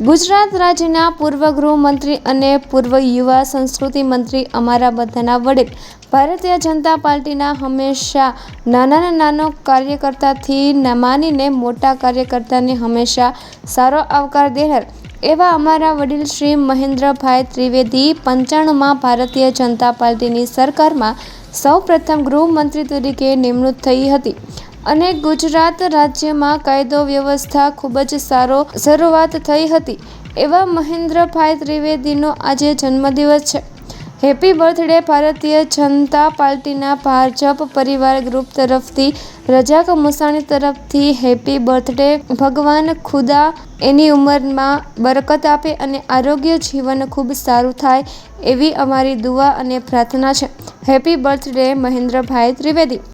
ગુજરાત રાજ્યના પૂર્વ ગૃહમંત્રી અને પૂર્વ યુવા સંસ્કૃતિ મંત્રી અમારા બધાના વડીલ ભારતીય જનતા પાર્ટીના હંમેશા નાનો કાર્યકર્તાથી માનીને મોટા કાર્યકર્તાને હંમેશા સારો આવકાર દેનાર એવા અમારા વડીલ શ્રી મહેન્દ્રભાઈ ત્રિવેદી 95માં ભારતીય જનતા પાર્ટીની સરકારમાં સૌપ્રથમ ગૃહમંત્રી તરીકે નિમણૂક થઈ હતી અને ગુજરાત રાજ્યમાં કાયદો વ્યવસ્થા ખૂબ જ શરૂઆત થઈ હતી એવા મહેન્દ્રભાઈ ત્રિવેદીનો આજે જન્મદિવસ છે। Happy birthday. ભારતીય જનતા પાર્ટીના ભાજપ પરિવાર ગ્રુપ તરફથી રજાક મુસાણી તરફથી હેપી બર્થડે। ભગવાન ખુદા એની ઉંમરમાં બરકત આપે અને આરોગ્ય જીવન ખૂબ સારું થાય એવી અમારી દુઆ અને પ્રાર્થના છે। હેપી બર્થડે મહેન્દ્રભાઈ ત્રિવેદી।